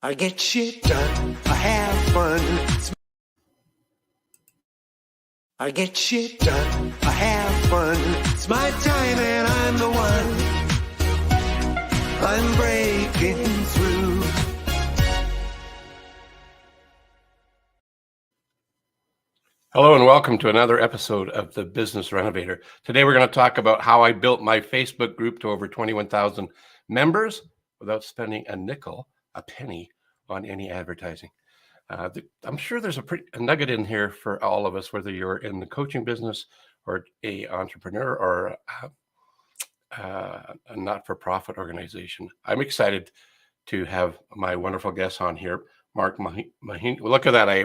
I get shit done, I have fun. I get shit done, I have fun. It's my time and I'm the one. I'm breaking through. Hello and welcome to another episode of the Business Renovator. Today we're going to talk about how I built my Facebook group to over 21,000 members without spending a penny on any advertising. I'm sure there's a nugget in here for all of us, whether you're in the coaching business or an entrepreneur or a not-for-profit organization. I'm excited to have my wonderful guest on here, Mark Mahini. Look at that! I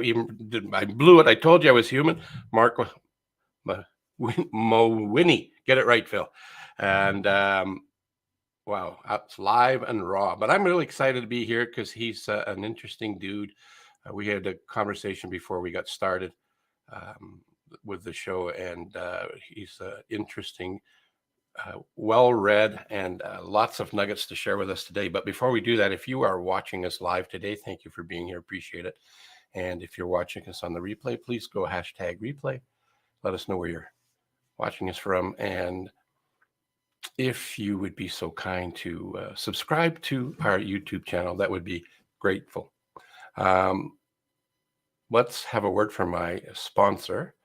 blew it. I told you I was human. Mark Mowini. Get it right, Phil. And wow, it's live and raw. But I'm really excited to be here because he's an interesting dude. We had a conversation before we got started with the show, and he's interesting, well-read, and lots of nuggets to share with us today. But before we do that, if you are watching us live today, thank you for being here. Appreciate it. And if you're watching us on the replay, please go #replay. Let us know where you're watching us from. And if you would be so kind to subscribe to our YouTube channel, that would be grateful. Let's have a word from my sponsor.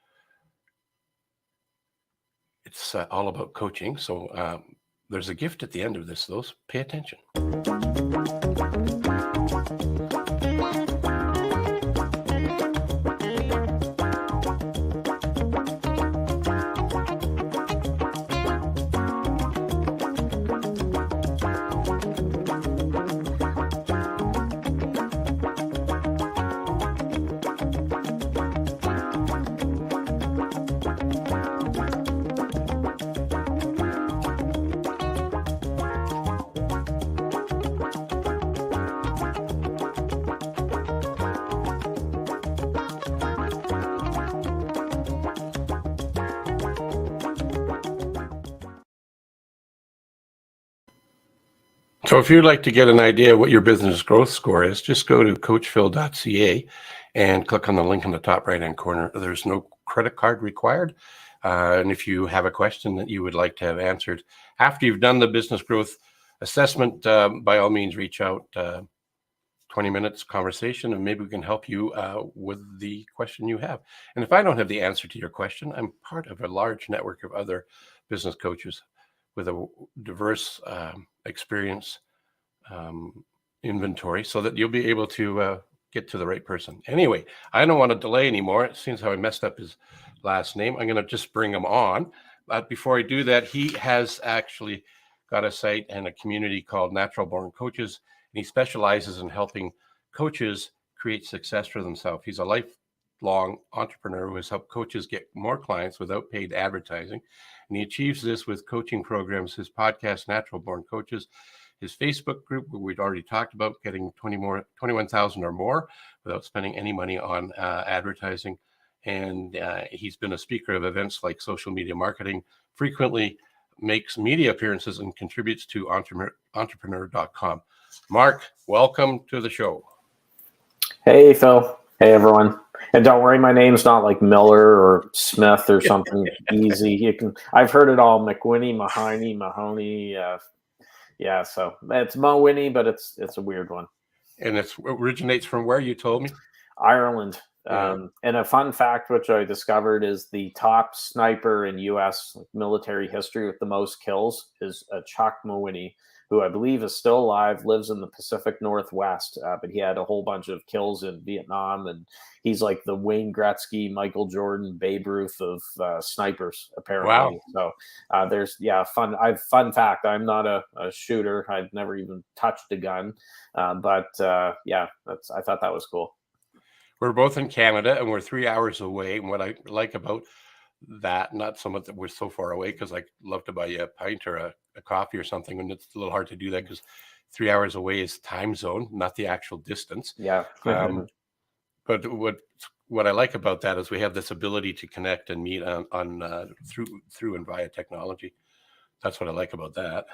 It's all about coaching. So there's a gift at the end of this, though. Pay attention. So if you'd like to get an idea what your business growth score is, just go to coachphil.ca and click on the link in the top right-hand corner. There's no credit card required. And if you have a question that you would like to have answered after you've done the business growth assessment, by all means, reach out. 20 minutes conversation, and maybe we can help you with the question you have. And if I don't have the answer to your question, I'm part of a large network of other business coaches with a diverse experience inventory, so that you'll be able to get to the right person. Anyway, I don't want to delay anymore. It seems how I messed up his last name. I'm going to just bring him on. But before I do that, he has actually got a site and a community called Natural Born Coaches, and he specializes in helping coaches create success for themselves. He's a lifelong entrepreneur who has helped coaches get more clients without paid advertising. And he achieves this with coaching programs, his podcast, Natural Born Coaches, his Facebook group, where we'd already talked about getting 21,000 or more without spending any money on advertising. And he's been a speaker of events like social media marketing, frequently makes media appearances, and contributes to entrepreneur.com. Mark, welcome to the show. Hey, Phil. Hey, everyone. And don't worry, my name's not like Miller or Smith or something easy. I've heard it all: McWhinney, Mahoney. Yeah, so it's Mowini, but it's a weird one. And it originates from where, you told me? Ireland. Yeah. And a fun fact, which I discovered, is the top sniper in U.S. military history with the most kills is Chuck Mowini, who I believe is still alive, lives in the Pacific Northwest, but he had a whole bunch of kills in Vietnam, and he's like the Wayne Gretzky, Michael Jordan, Babe Ruth of snipers, apparently. Wow. So there's, fun fact, I'm not a shooter. I've never even touched a gun, but I thought that was cool. We're both in Canada, and we're 3 hours away, and what I like about that, not so much that we're so far away, because I'd love to buy you a pint or a coffee or something, and it's a little hard to do that because 3 hours away is time zone, not the actual distance. Yeah. But what I like about that is we have this ability to connect and meet on through and via technology. That's what I like about that.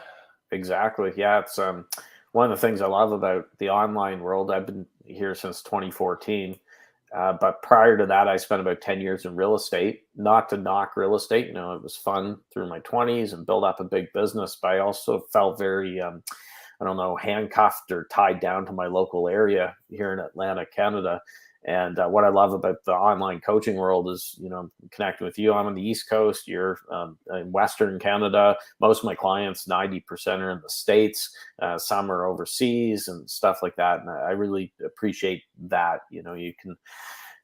Exactly. Yeah, it's one of the things I love about the online world, I've been here since 2014. But prior to that, I spent about 10 years in real estate. Not to knock real estate, it was fun through my 20s and build up a big business. But I also felt very, I don't know, handcuffed or tied down to my local area here in Atlanta, Canada. And what I love about the online coaching world is, connecting with you. I'm on the East Coast. You're in Western Canada. Most of my clients, 90% are in the States. Some are overseas and stuff like that. And I really appreciate that. You can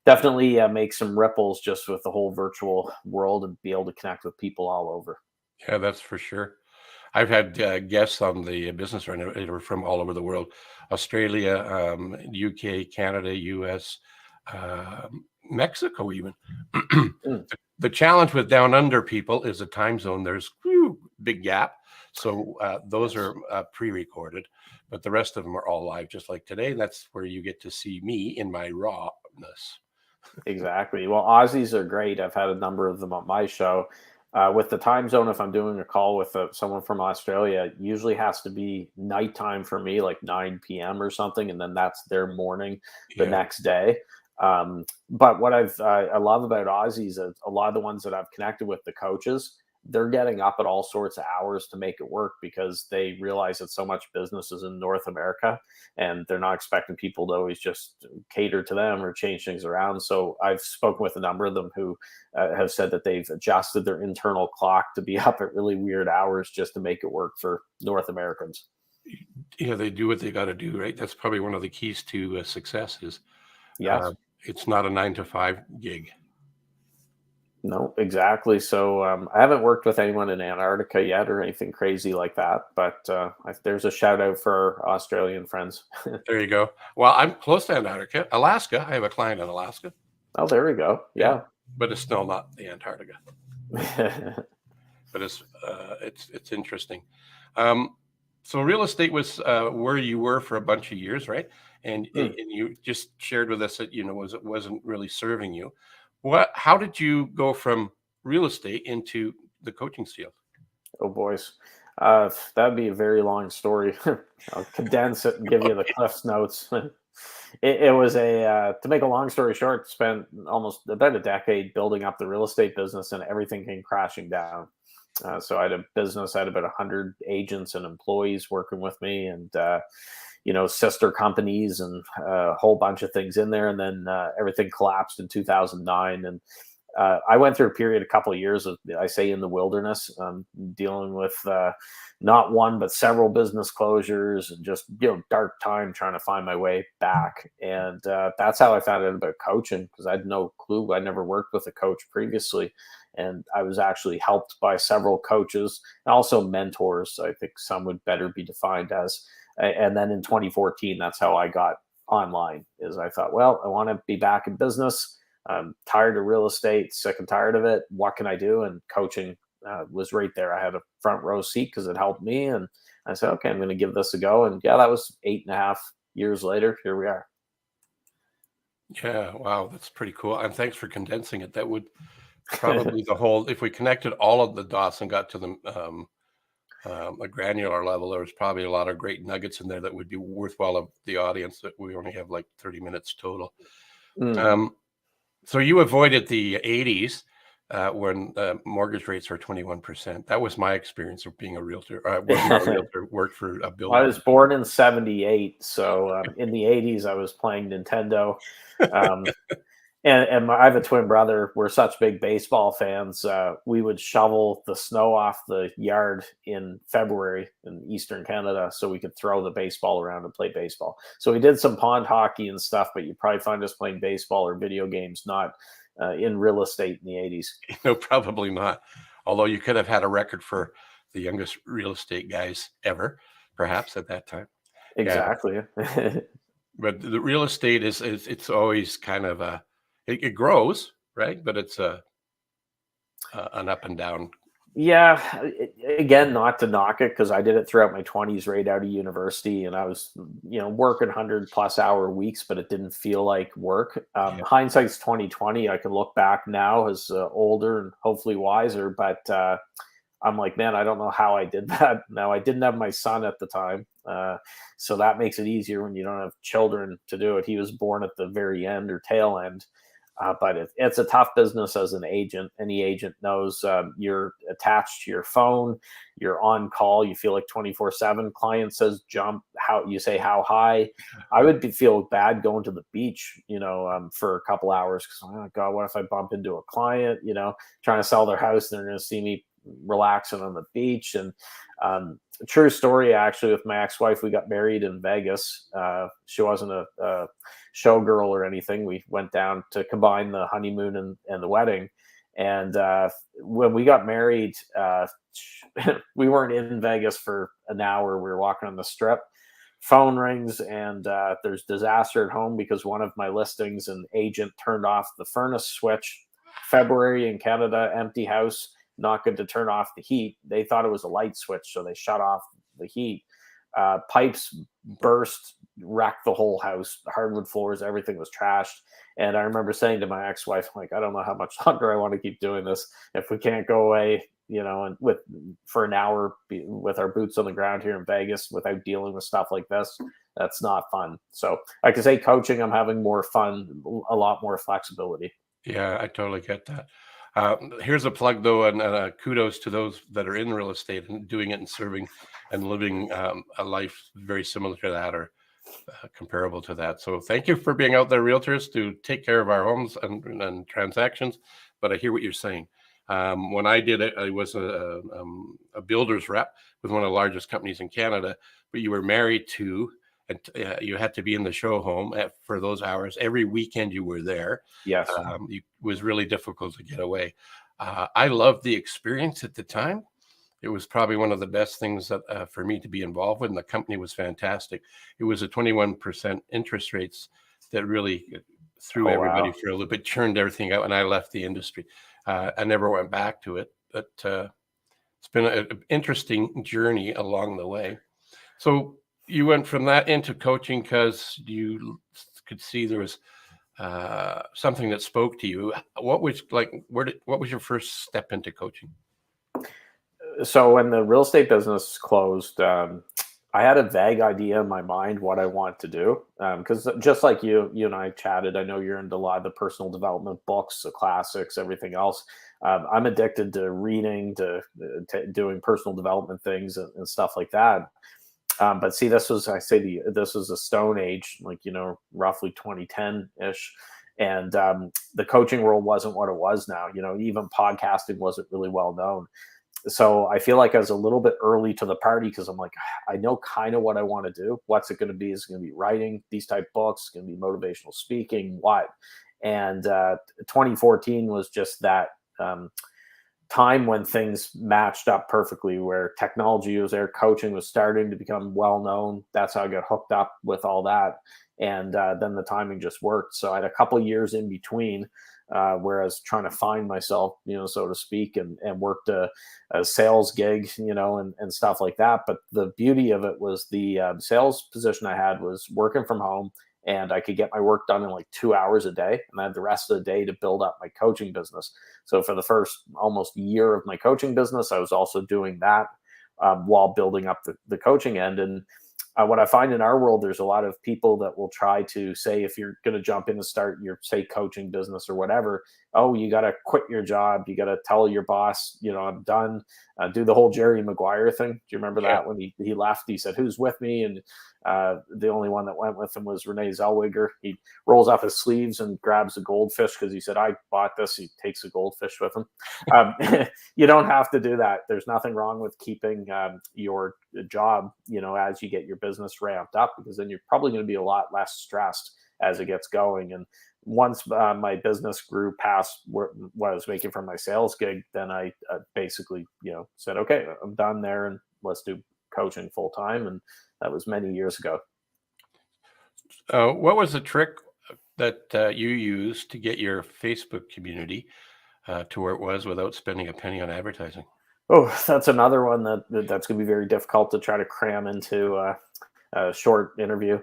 definitely make some ripples just with the whole virtual world and be able to connect with people all over. Yeah, that's for sure. I've had guests on the Business Renovator from all over the world: Australia, UK, Canada, US, Mexico, even. Mm. The challenge with down under people is the time zone. There's big gap, so those are pre-recorded, but the rest of them are all live, just like today. And that's where you get to see me in my rawness. Exactly. Well, Aussies are great. I've had a number of them on my show. With the time zone, if I'm doing a call with someone from Australia, it usually has to be nighttime for me, like 9 p.m. or something, and then that's their morning the Yeah. next day. But what I love about Aussies is a lot of the ones that I've connected with, the coaches, they're getting up at all sorts of hours to make it work because they realize that so much business is in North America and they're not expecting people to always just cater to them or change things around. So I've spoken with a number of them who have said that they've adjusted their internal clock to be up at really weird hours just to make it work for North Americans. Yeah, they do what they got to do, right? That's probably one of the keys to success is Yes. it's not a 9 to 5 gig. No, exactly. So I haven't worked with anyone in Antarctica yet or anything crazy like that, but there's a shout out for our Australian friends. There you go. Well, I'm close to Antarctica, Alaska. I have a client in Alaska. Oh, there we go. Yeah, Yeah. but it's still not the Antarctica. But it's interesting. So real estate was where you were for a bunch of years, right? And Mm. you just shared with us that it wasn't really serving you. How did you go from real estate into the coaching field? Oh, boys. That'd be a very long story. I'll condense it and give you the Cliff's notes. It was to make a long story short, spent almost about a decade building up the real estate business and everything came crashing down. So I had a business, I had about 100 agents and employees working with me and, sister companies and a whole bunch of things in there. And then everything collapsed in 2009. And I went through a period, a couple of years of, I say, in the wilderness, dealing with not one but several business closures and just dark time trying to find my way back. And that's how I found out about coaching because I had no clue. I never worked with a coach previously, and I was actually helped by several coaches and also mentors. I think some would better be defined as. And then in 2014, that's how I got online. Is I thought, well, I want to be back in business. I'm tired of real estate, sick and tired of it. What can I do? And coaching was right there. I had a front row seat because it helped me. And I said, okay, I'm going to give this a go. And yeah, that was 8.5 years later. Here we are. Yeah, wow, that's pretty cool. And thanks for condensing it. That would probably if we connected all of the dots and got to the a granular level, there was probably a lot of great nuggets in there that would be worthwhile of the audience. That we only have like 30 minutes total. Mm. So you avoided the 80s when mortgage rates were 21%. That was my experience of being a realtor. I wasn't a realtor, worked for a builder. I was born in 78. So in the 80s, I was playing Nintendo. And I have a twin brother. We're such big baseball fans. We would shovel the snow off the yard in February in Eastern Canada so we could throw the baseball around and play baseball. So we did some pond hockey and stuff, but you probably find us playing baseball or video games, not in real estate in the 80s. No, probably not. Although you could have had a record for the youngest real estate guys ever, perhaps at that time. Exactly. Yeah. But the real estate it's always kind of it grows, right? But it's an up and down. Yeah, again, not to knock it because I did it throughout my 20s right out of university and I was, working 100+ hour weeks, but it didn't feel like work. Yeah. Hindsight's 2020. I can look back now as older and hopefully wiser, but I'm like, man, I don't know how I did that. Now, I didn't have my son at the time. So that makes it easier when you don't have children to do it. He was born at the very end or tail end. But it's a tough business as an agent. Any agent knows you're attached to your phone, you're on call, you feel like 24/7. Client says jump, how you say how high. I would feel bad going to the beach, for a couple hours because, oh God, what if I bump into a client, trying to sell their house and they're going to see me relaxing on the beach. And true story, actually, with my ex-wife, we got married in Vegas. She wasn't a showgirl or anything. We went down to combine the honeymoon and the wedding. And when we got married, we weren't in Vegas for an hour. We were walking on the strip. Phone rings and there's disaster at home because one of my listings, an agent turned off the furnace switch. February in Canada, empty house, not good to turn off the heat. They thought it was a light switch, so they shut off the heat. Pipes burst, wrecked the whole house, hardwood floors, everything was trashed. And I remember saying to my ex-wife, like, I don't know how much longer I want to keep doing this. If we can't go away, and for an hour with our boots on the ground here in Vegas without dealing with stuff like this, that's not fun. So I can say coaching, I'm having more fun, a lot more flexibility. Yeah, I totally get that. Here's a plug, though, and kudos to those that are in real estate and doing it and serving and living a life very similar to that or comparable to that. So thank you for being out there, realtors, to take care of our homes and transactions. But I hear what you're saying. When I did it, I was a builder's rep with one of the largest companies in Canada, but you were married to, and you had to be in the show home for those hours. Every weekend you were there. Yes. It was really difficult to get away. I loved the experience at the time. It was probably one of the best things that for me to be involved with, and the company was fantastic. It was a 21% interest rates that really threw everybody for a little bit, churned everything out, and I left the industry. I never went back to it, but it's been an interesting journey along the way. So you went from that into coaching because you could see there was something that spoke to you. What was what was your first step into coaching? So when the real estate business closed, I had a vague idea in my mind what I want to do. Because just like you and I chatted, I know you're into a lot of the personal development books, the classics, everything else. I'm addicted to reading, to doing personal development things and stuff like that. But see, this was a stone age, like, roughly 2010-ish. And the coaching world wasn't what it was now. Even podcasting wasn't really well known. So I feel like I was a little bit early to the party because I'm like, I know kind of what I want to do. What's it going to be? Is it going to be writing these type books? It's going to be motivational speaking? What? And 2014 was just that time when things matched up perfectly, where technology was there, coaching was starting to become well known. That's how I got hooked up with all that. And then the timing just worked. So I had a couple of years in between where I was trying to find myself, so to speak, and worked a sales gig, and stuff like that. But the beauty of it was the sales position I had was working from home, and I could get my work done in like 2 hours a day. And I had the rest of the day to build up my coaching business. So for the first almost year of my coaching business, I was also doing that while building up the coaching end. And what I find in our world, there's a lot of people that will try to say, if you're going to jump in and start your, say, coaching business or whatever, oh, you got to quit your job. You got to tell your boss, I'm done. Do the whole Jerry Maguire thing. Do you remember that when he left? He said, who's with me? And the only one that went with him was Renee Zellweger. He rolls up his sleeves and grabs a goldfish because he said, I bought this. He takes a goldfish with him. You don't have to do that. There's nothing wrong with keeping your job, as you get your business ramped up, because then you're probably going to be a lot less stressed as it gets going. And once my business grew past what I was making from my sales gig, then I basically, said, okay, I'm done there and let's do coaching full time. And that was many years ago. What was the trick that you used to get your Facebook community to where it was without spending a penny on advertising? Oh, that's another one that's going to be very difficult to try to cram into a short interview.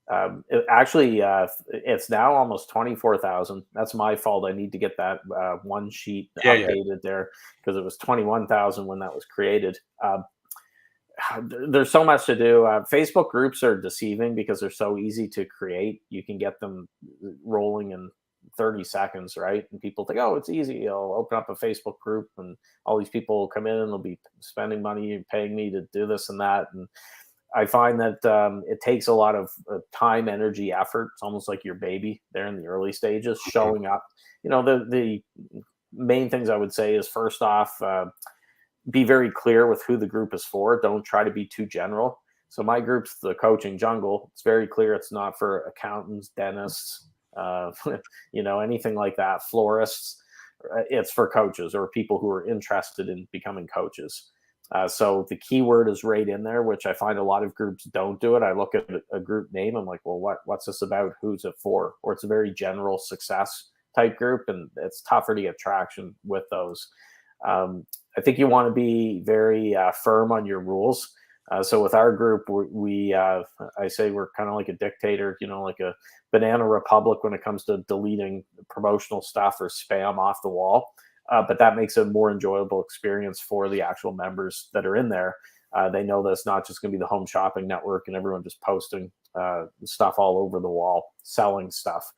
It's now almost 24,000. That's my fault. I need to get that one sheet Yeah. updated there, because it was 21,000 when that was created. There's so much to do. Facebook groups are deceiving because they're so easy to create. You can get them rolling in 30 seconds, right? And people think, oh, it's easy. I'll open up a Facebook group and all these people will come in and they'll be spending money and paying me to do this and that. And I find that it takes a lot of time, energy, effort. It's almost like your baby there in the early stages, showing up. The main things I would say is, first off, be very clear with who the group is for. Don't try to be too general. So my group's the coaching jungle. It's very clear it's not for accountants, dentists, anything like that, florists. It's for coaches or people who are interested in becoming coaches. So the keyword is right in there, which I find a lot of groups don't do it. I look at a group name, I'm like, well, what's this about? Who's it for? Or it's a very general success type group, and it's tougher to get traction with those. I think you want to be very firm on your rules. So with our group, I say we're kind of like a dictator, like a banana republic when it comes to deleting promotional stuff or spam off the wall. But that makes it a more enjoyable experience for the actual members that are in there. They know that it's not just going to be the home shopping network and everyone just posting stuff all over the wall, selling stuff.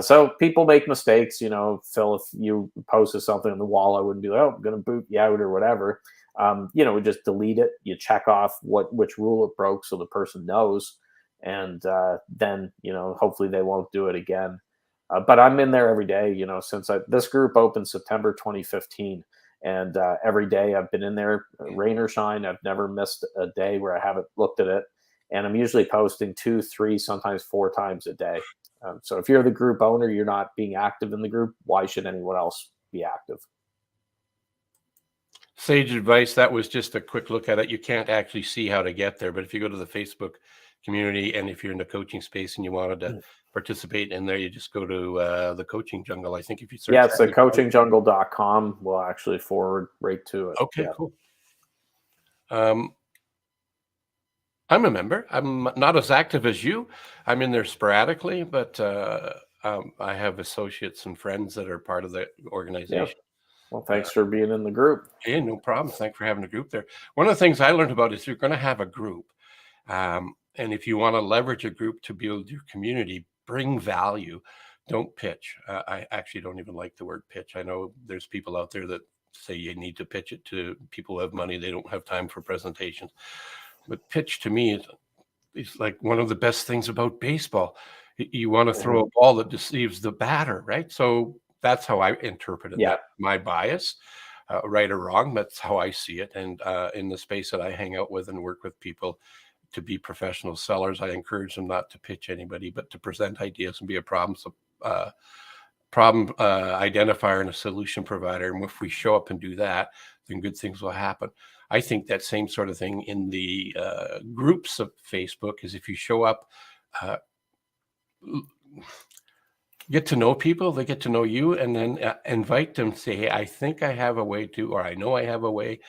So people make mistakes, Phil, if you posted something on the wall, I wouldn't be like, oh, I'm going to boot you out or whatever. We just delete it. You check off which rule it broke so the person knows. And then, hopefully they won't do it again. But I'm in there every day, since this group opened September 2015. And every day I've been in there, rain or shine. I've never missed a day where I haven't looked at it. And I'm usually posting 2, 3, sometimes 4 times a day. So if you're the group owner, you're not being active in the group, why should anyone else be active? Sage advice. That was just a quick look at it. You can't actually see how to get there, but if you go to the Facebook community, and if you're in the coaching space and you wanted to participate in there, you just go to the coaching jungle. I think if you search, it's the coachingjungle.com will actually forward right to it. Okay, cool. I'm a member. I'm not as active as you. I'm in there sporadically, but I have associates and friends that are part of the organization. Yeah. Well, thanks for being in the group. Yeah, no problem. Thanks for having a group there. One of the things I learned about is you're going to have a group. And if you want to leverage a group to build your community, bring value. Don't pitch. I actually don't even like the word pitch. I know there's people out there that say you need to pitch it to people who have money. They don't have time for presentations. But pitch to me is like one of the best things about baseball. You want to throw a ball that deceives the batter, right? So that's how I interpreted that. My bias, right or wrong, that's how I see it. And in the space that I hang out with and work with people to be professional sellers, I encourage them not to pitch anybody, but to present ideas and be a problem identifier and a solution provider. And if we show up and do that, then good things will happen. I think that same sort of thing in the groups of Facebook is if you show up, get to know people, they get to know you, and then invite them, say, hey, I think I have a way to, or I know I have a way.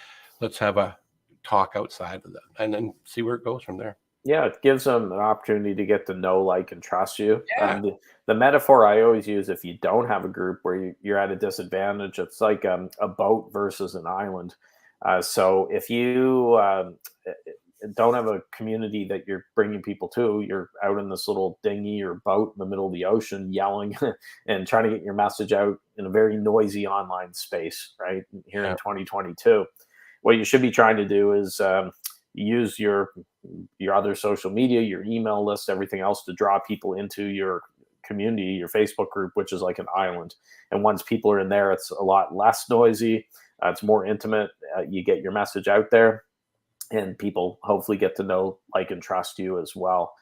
Let's have a talk outside of that, and then see where it goes from there. Yeah, it gives them an opportunity to get to know, like, and trust you. Yeah. The metaphor I always use, if you don't have a group where you're at a disadvantage, it's like a boat versus an island. So if you don't have a community that you're bringing people to, you're out in this little dinghy or boat in the middle of the ocean yelling and trying to get your message out in a very noisy online space, right? Here in 2022. What you should be trying to do is use your other social media, your email list, everything else to draw people into your community, your Facebook group, which is like an island. And once people are in there, it's a lot less noisy. It's more intimate. You get your message out there, and people hopefully get to know, like, and trust you as well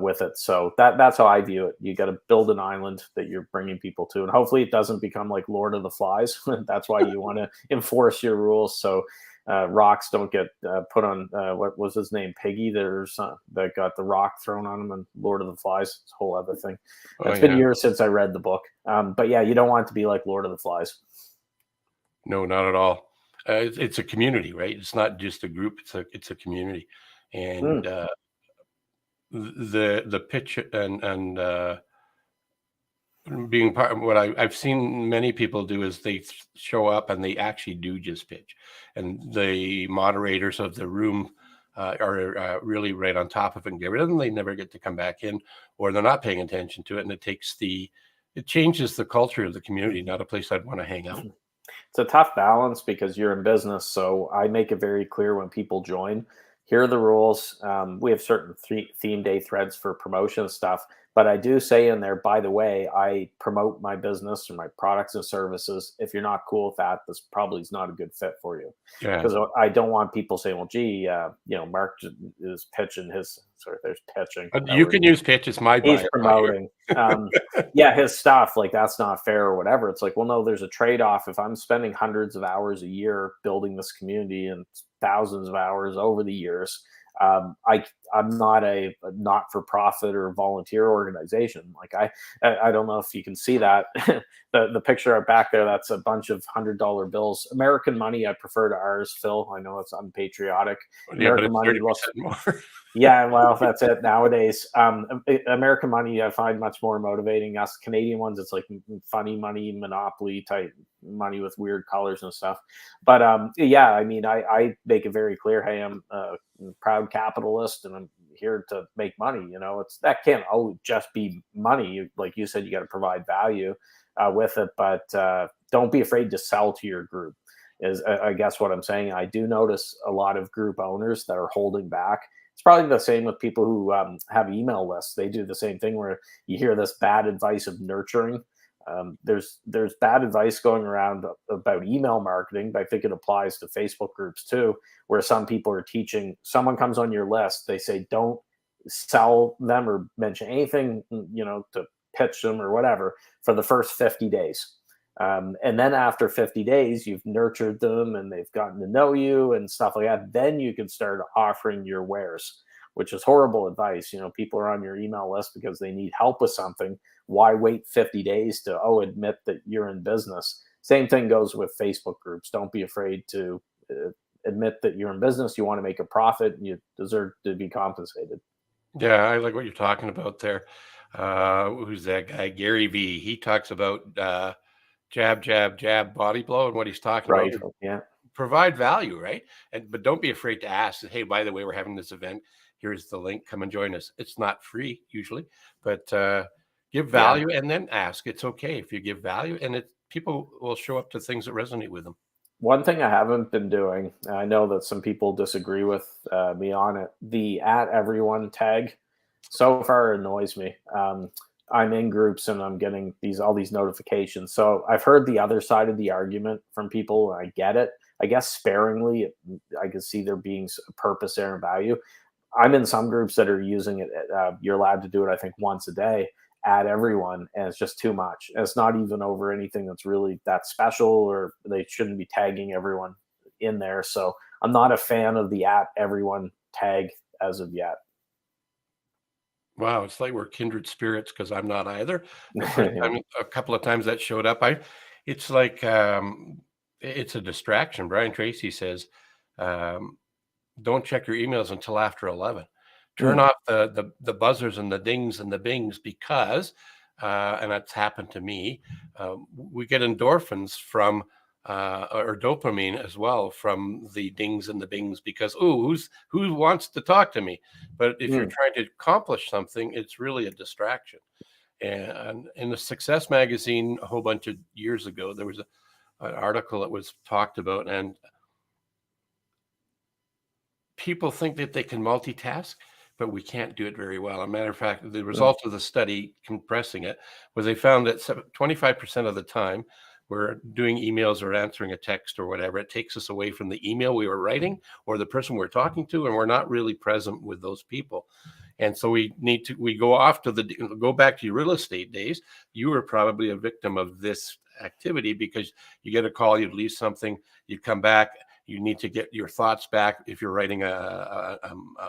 with it. So that's how I view it. You got to build an island that you're bringing people to, and hopefully it doesn't become like Lord of the Flies. That's why you want to enforce your rules. So rocks don't get put on, what was his name? Piggy. There's that got the rock thrown on him in Lord of the Flies. It's a whole other thing. It's been years since I read the book. But yeah, you don't want it to be like Lord of the Flies. No, not at all. It's a community, right? It's not just a group. It's a community. And the pitch and being part of what I've seen many people do is they show up and they actually do just pitch, and the moderators of the room are really right on top of it and get rid of them. They never get to come back in, or they're not paying attention to it, and it changes the culture of the community. Not a place I'd want to hang out. It's a tough balance because you're in business. So I make it very clear when people join, here are the rules. We have certain theme day threads for promotion stuff, but I do say in there, by the way, I promote my business or my products and services. If you're not cool with that, this probably is not a good fit for you. Yeah. Because I don't want people saying, well, gee, Mark is pitching his, sorry, there's pitching. You can use pitch. It's my He's bio. promoting. Yeah, his stuff, like that's not fair or whatever. It's like, well, no, there's a trade-off. If I'm spending hundreds of hours a year building this community and thousands of hours over the years, I'm not a not-for-profit or volunteer organization. Like I don't know if you can see that the picture back there. That's a bunch of $100 bills. American money I prefer to ours, Phil. I know it's unpatriotic. Yeah, but American it's money 30% looks more. yeah, well, that's it nowadays. American money I find much more motivating. Us Canadian ones, it's like funny money, monopoly type money with weird colors and stuff. But yeah, I mean, I make it very clear, hey, I'm a proud capitalist and I'm here to make money. You know, it's that can't always just be money. Like you said, you got to provide value with it, but don't be afraid to sell to your group. Is I guess what I'm saying. I do notice a lot of group owners that are holding back. It's probably the same with people who have email lists. They do the same thing where you hear this bad advice of nurturing. There's bad advice going around about email marketing, but I think it applies to Facebook groups too, where some people are teaching. Someone comes on your list, they say don't sell them or mention anything, to pitch them or whatever for the first 50 days. And then after 50 days, you've nurtured them and they've gotten to know you and stuff like that. Then you can start offering your wares, which is horrible advice. People are on your email list because they need help with something. Why wait 50 days to, admit that you're in business? Same thing goes with Facebook groups. Don't be afraid to admit that you're in business. You want to make a profit and you deserve to be compensated. Yeah, I like what you're talking about there. Who's that guy? Gary V. He talks about jab, jab, jab, body blow, and what he's talking Right. about. Yeah. Provide value, right? But don't be afraid to ask. Hey, by the way, we're having this event. Here's the link. Come and join us. It's not free usually, but give value and then ask. It's okay if you give value, and people will show up to things that resonate with them. One thing I haven't been doing, and I know that some people disagree with me on it, the @everyone tag so far annoys me. I'm in groups and I'm getting all these notifications. So I've heard the other side of the argument from people. And I get it. I guess sparingly, I can see there being a purpose there and value. I'm in some groups that are using it. You're allowed to do it, I think, once a day. @everyone, and it's just too much. And it's not even over anything that's really that special, or they shouldn't be tagging everyone in there. So I'm not a fan of the @everyone tag as of yet. Wow, it's like we're kindred spirits because I'm not either. The first time, a couple of times that showed up, it's like it's a distraction. Brian Tracy says, "Don't check your emails until after 11. Turn off the buzzers and the dings and the bings because, and that's happened to me. We get endorphins from." Or dopamine as well from the dings and the bings because who wants to talk to me? But if you're trying to accomplish something, it's really a distraction. And in the Success magazine a whole bunch of years ago, there was an article that was talked about, and people think that they can multitask, but we can't do it very well. As a matter of fact, the result of the study, compressing it, was they found that 25% of the time we're doing emails or answering a text or whatever, it takes us away from the email we were writing or the person we're talking to, and we're not really present with those people. And so we go back to your real estate days. You were probably a victim of this activity because you get a call, you'd leave something, you come back, you need to get your thoughts back if you're writing a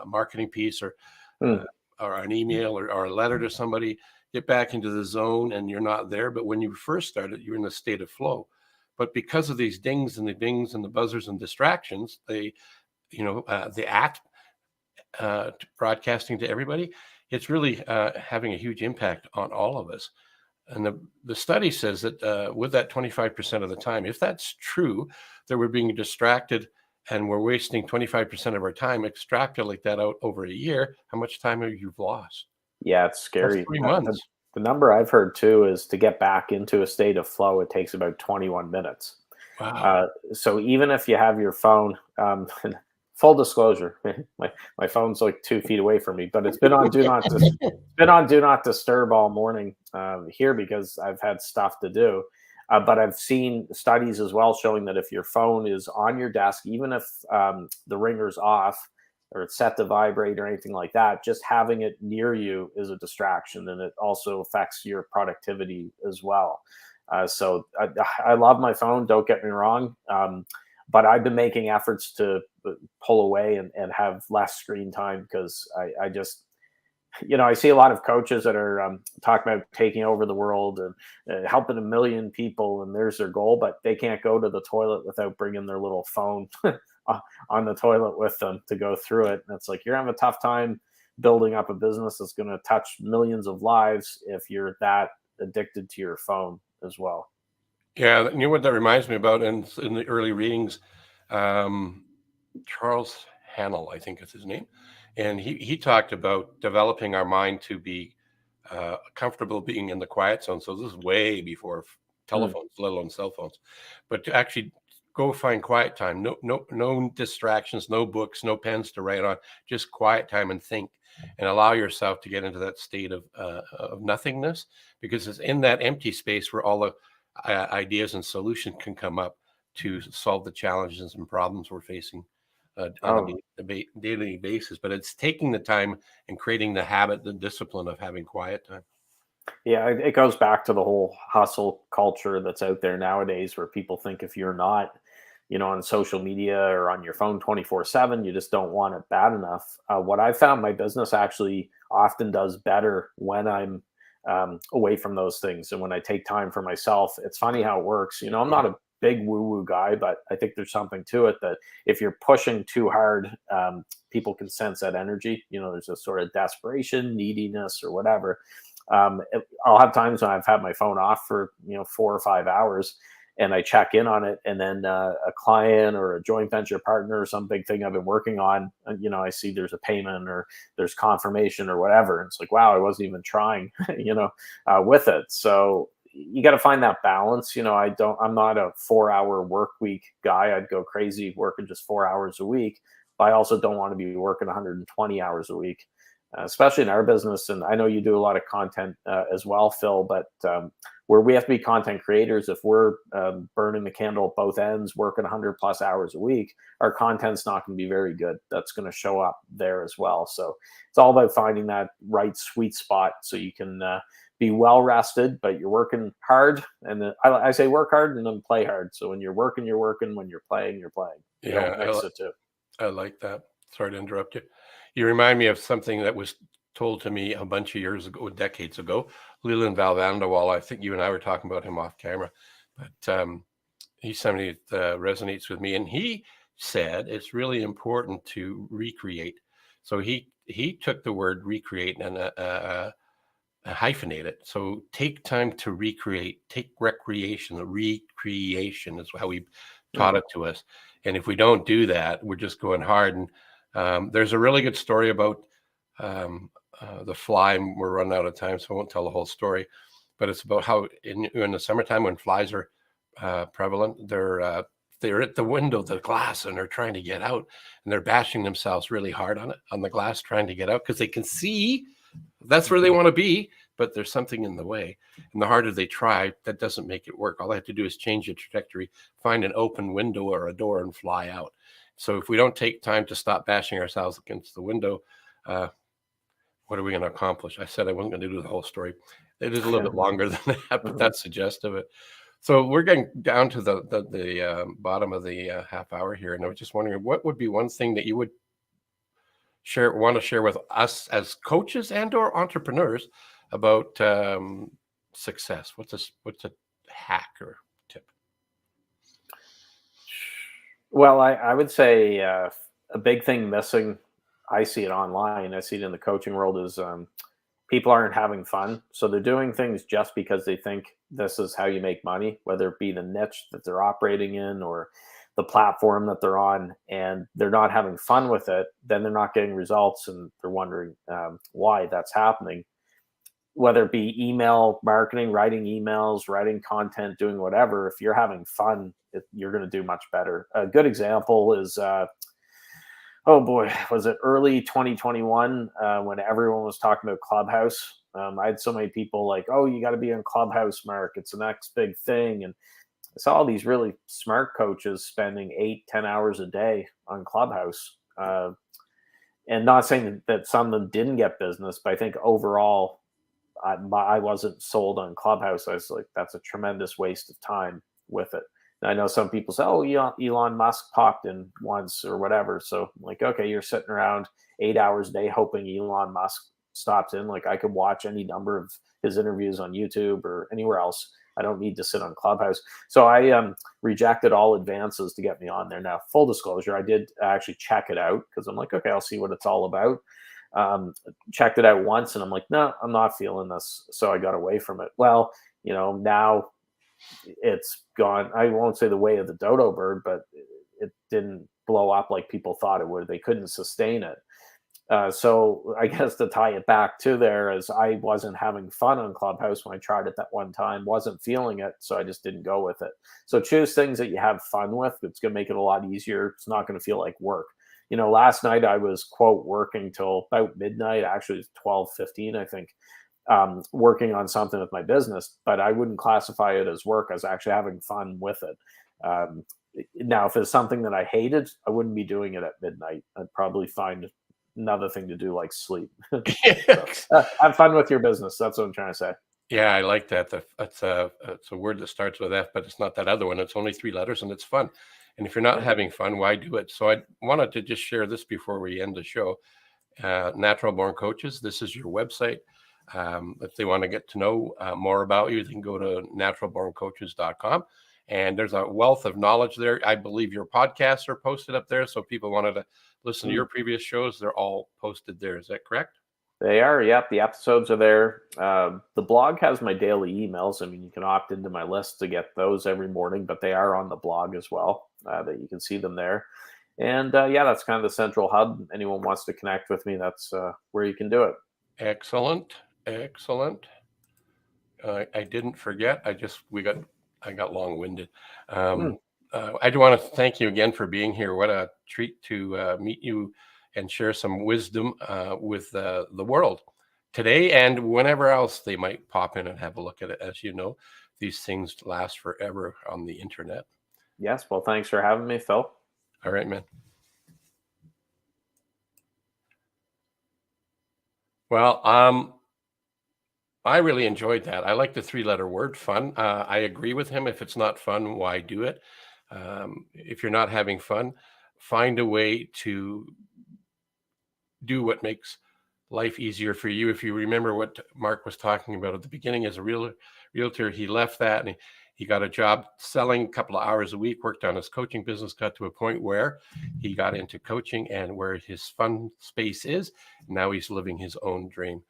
marketing piece or an email or a letter to somebody. Get back into the zone and you're not there. But when you first started, you're in a state of flow. But because of these dings and the bings and the buzzers and distractions, the broadcasting to everybody, it's really having a huge impact on all of us. And the study says that with that 25% of the time, if that's true, that we're being distracted and we're wasting 25% of our time, extrapolate that out over a year, how much time have you lost? Yeah, it's That's scary. 3 months. The number I've heard too is to get back into a state of flow, it takes about 21 minutes. Wow. So even if you have your phone, full disclosure, my phone's like 2 feet away from me, but it's been on do not disturb all morning here because I've had stuff to do. But I've seen studies as well showing that if your phone is on your desk, even if the ringer's off or it's set to vibrate or anything like that, just having it near you is a distraction, and it also affects your productivity as well. So I love my phone. Don't get me wrong. But I've been making efforts to pull away and have less screen time because I just, I see a lot of coaches that are talking about taking over the world and helping a million people, and there's their goal, but they can't go to the toilet without bringing their little phone on the toilet with them to go through it. And it's like you're having a tough time building up a business that's going to touch millions of lives if you're that addicted to your phone as well. Yeah, you know what that reminds me about in the early readings, um, Charles Hannell, I think is his name, and he talked about developing our mind to be comfortable being in the quiet zone. So this is way before Mm. telephones, let alone cell phones, but to actually go find quiet time. No distractions, no books, no pens to write on. Just quiet time and think, and allow yourself to get into that state of nothingness, because it's in that empty space where all the ideas and solutions can come up to solve the challenges and problems we're facing on Oh, a daily basis. But it's taking the time and creating the habit, the discipline of having quiet time. yeah, it goes back to the whole hustle culture that's out there nowadays where people think if you're not, on social media or on your phone 24/7, you just don't want it bad enough. What I found my business actually often does better when I'm away from those things and when I take time for myself. It's funny how it works. I'm not a big woo woo guy, but I think there's something to it that if you're pushing too hard, people can sense that energy. There's a sort of desperation, neediness, or whatever. I'll have times when I've had my phone off for 4 or 5 hours, and I check in on it, and then a client or a joint venture partner or some big thing I've been working on, I see there's a payment or there's confirmation or whatever, and it's like, wow, I wasn't even trying, with it. So you got to find that balance. I'm not a 4 hour work week guy. I'd go crazy working just 4 hours a week, but I also don't want to be working 120 hours a week. Especially in our business. And I know you do a lot of content as well, Phil, but where we have to be content creators, if we're burning the candle at both ends, working 100+ hours a week, our content's not going to be very good. That's going to show up there as well. So it's all about finding that right sweet spot so you can be well rested, but you're working hard. And then I say work hard and then play hard. So when you're working, you're working. When you're playing, you're playing. You Yeah, don't mix the two. I like that. Sorry to interrupt you. You remind me of something that was told to me a bunch of years ago, decades ago. Leland Valvanderwall, I think you and I were talking about him off camera, but he's somebody that resonates with me. And he said it's really important to recreate. So he took the word recreate and hyphenate it. So take time to recreate, take recreation. The recreation is how he taught it to us. And if we don't do that, we're just going hard. And there's a really good story about the fly. We're running out of time, so I won't tell the whole story. But it's about how in the summertime when flies are prevalent, they're at the window, the glass, and they're trying to get out, and they're bashing themselves really hard on the glass, trying to get out because they can see that's where they want to be, but there's something in the way. And the harder they try, that doesn't make it work. All they have to do is change the trajectory, find an open window or a door, and fly out. So if we don't take time to stop bashing ourselves against the window, what are we going to accomplish? I said I wasn't going to do the whole story. It is a little bit longer than that, but that's the gist of it. So we're getting down to the bottom of the half hour here, and I was just wondering, what would be one thing that you would want to share with us as coaches and or entrepreneurs about success? What's a hack or tip? Well, I would say a big thing missing, I see it online, I see it in the coaching world, is people aren't having fun. So they're doing things just because they think this is how you make money, whether it be the niche that they're operating in or the platform that they're on, and they're not having fun with it. Then they're not getting results, and they're wondering why that's happening. Whether it be email marketing, writing emails, writing content, doing whatever, if you're having fun, you're going to do much better. A good example is, oh boy, was it early 2021 when everyone was talking about Clubhouse? I had so many people like, oh, you got to be on Clubhouse, Mark. It's the next big thing. And I saw all these really smart coaches spending 8-10 hours a day on Clubhouse. And not saying that some of them didn't get business, but I think overall, I wasn't sold on Clubhouse. I was like, that's a tremendous waste of time with it. And I know some people say, oh, Elon Musk popped in once or whatever. So I'm like, okay, you're sitting around 8 hours a day hoping Elon Musk stops in. Like I could watch any number of his interviews on YouTube or anywhere else. I don't need to sit on Clubhouse. So I rejected all advances to get me on there. Now, full disclosure, I did actually check it out because I'm like, okay, I'll see what it's all about. Checked it out once and I'm like, no, I'm not feeling this. So I got away from it. Well, now it's gone. I won't say the way of the dodo bird, but it didn't blow up like people thought it would. They couldn't sustain it. So I guess to tie it back to there is I wasn't having fun on Clubhouse when I tried it that one time, wasn't feeling it. So I just didn't go with it. So choose things that you have fun with. It's going to make it a lot easier. It's not going to feel like work. Last night I was, quote, working till about midnight. Actually, it's 12:15, I think, working on something with my business, but I wouldn't classify it as work. I was actually having fun with it. Now, if it's something that I hated, I wouldn't be doing it at midnight. I'd probably find another thing to do, like sleep. So, have fun with your business. That's what I'm trying to say. Yeah, I like that. It's a word that starts with F, but it's not that other one. It's only 3 letters and it's fun. And if you're not having fun, why do it? So I wanted to just share this before we end the show. Natural Born Coaches, this is your website. If they want to get to know more about you, they can go to naturalborncoaches.com. And there's a wealth of knowledge there. I believe your podcasts are posted up there. So people wanted to listen to your previous shows, they're all posted there. Is that correct? They are. Yep. The episodes are there. The blog has my daily emails. I mean, you can opt into my list to get those every morning, but they are on the blog as well, that you can see them there. And that's kind of the central hub. Anyone wants to connect with me, that's where you can do it. Excellent. Excellent. I didn't forget. I got long-winded. I do want to thank you again for being here. What a treat to meet you and share some wisdom with the world today and whenever else they might pop in and have a look at it. As you know, these things last forever on the internet. Yes. Well, thanks for having me, Phil. All right, man. Well, I really enjoyed that. I like the 3-letter word, fun. I agree with him. If it's not fun, why do it? If you're not having fun, find a way to do what makes life easier for you. If you remember what Mark was talking about at the beginning, as a realtor, he left that and he got a job selling a couple of hours a week, worked on his coaching business, got to a point where he got into coaching and where his fun space is. Now he's living his own dream.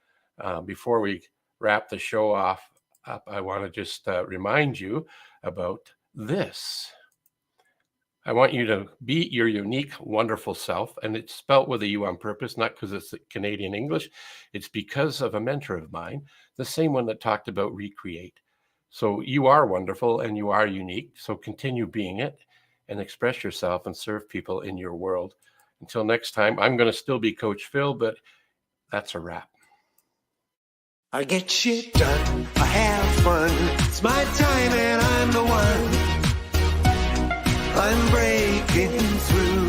Before we wrap the show up, I want to just remind you about this. I want you to be your unique, wonderful self. And it's spelt with a U on purpose, not because it's Canadian English. It's because of a mentor of mine, the same one that talked about recreate. So you are wonderful and you are unique. So continue being it and express yourself and serve people in your world. Until next time, I'm going to still be Coach Phil, but that's a wrap. I get shit done, I have fun. It's my time and I'm the one. I'm breaking through.